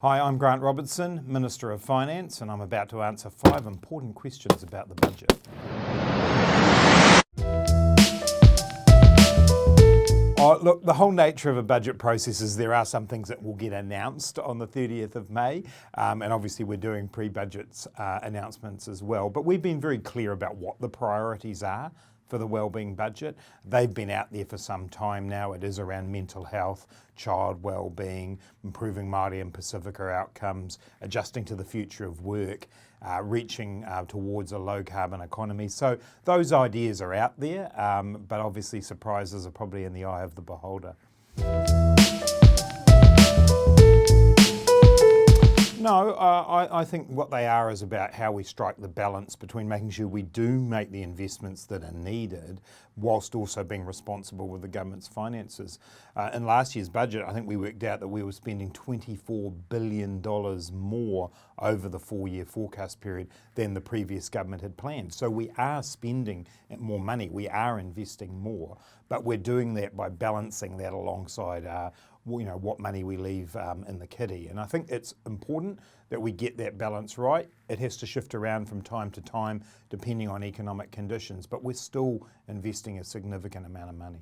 Hi, I'm Grant Robertson, Minister of Finance, and I'm about to answer 5 important questions about the budget. Look, the whole nature of a budget process is there are some things that will get announced on the 30th of May, and obviously we're doing pre-budget announcements as well. But we've been very clear about what the priorities are for the wellbeing budget. They've been out there for some time now. It is around mental health, child wellbeing, improving Māori and Pacifica outcomes, adjusting to the future of work, reaching towards a low carbon economy. So those ideas are out there, but obviously surprises are probably in the eye of the beholder. No, I think what they are is about how we strike the balance between making sure we do make the investments that are needed whilst also being responsible with the government's finances. In last year's budget, I think we worked out that we were spending $24 billion more over the 4-year forecast period than the previous government had planned. So we are spending more money, we are investing more, but we're doing that by balancing that alongside what money we leave in the kitty. And I think it's important that we get that balance right. It has to shift around from time to time depending on economic conditions, but we're still investing a significant amount of money.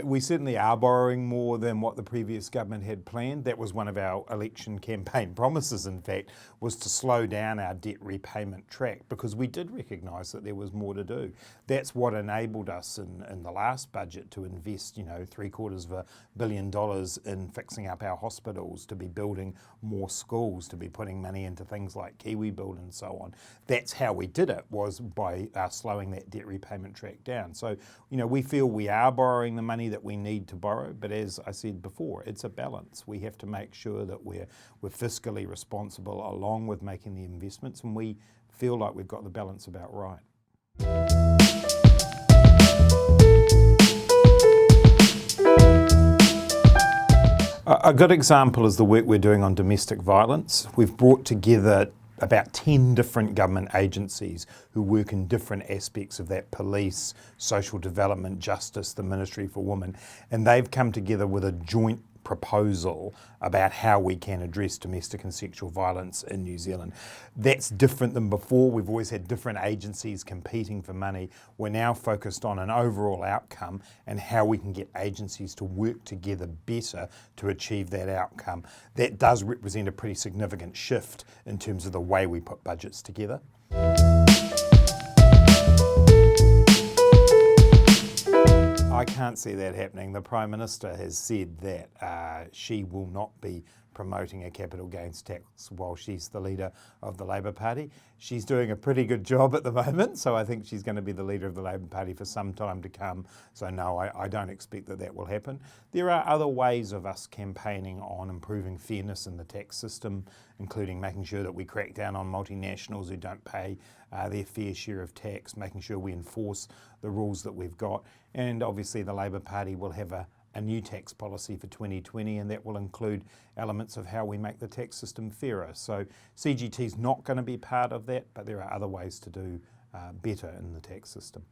We certainly are borrowing more than what the previous government had planned. That was one of our election campaign promises, in fact, was to slow down our debt repayment track because we did recognise that there was more to do. That's what enabled us in the last budget to invest, $750 million in fixing up our hospitals, to be building more schools, to be putting money into things like Kiwi Build and so on. That's how we did it, was by slowing that debt repayment track down. So, we feel we are borrowing the money that we need to borrow, but as I said before, it's a balance. We have to make sure that we're fiscally responsible along with making the investments, and we feel like we've got the balance about right. A good example is the work we're doing on domestic violence. We've brought together about 10 different government agencies who work in different aspects of that: police, social development, justice, the Ministry for Women, and they've come together with a joint proposal about how we can address domestic and sexual violence in New Zealand. That's different than before. We've always had different agencies competing for money. We're now focused on an overall outcome and how we can get agencies to work together better to achieve that outcome. That does represent a pretty significant shift in terms of the way we put budgets together. I can't see that happening. The Prime Minister has said that she will not be promoting a capital gains tax while she's the leader of the Labour Party. She's doing a pretty good job at the moment, so I think she's going to be the leader of the Labour Party for some time to come. So no, I don't expect that will happen. There are other ways of us campaigning on improving fairness in the tax system, including making sure that we crack down on multinationals who don't pay their fair share of tax, making sure we enforce the rules that we've got. And obviously the Labour Party will have a new tax policy for 2020, and that will include elements of how we make the tax system fairer. So CGT is not going to be part of that, but there are other ways to do better in the tax system.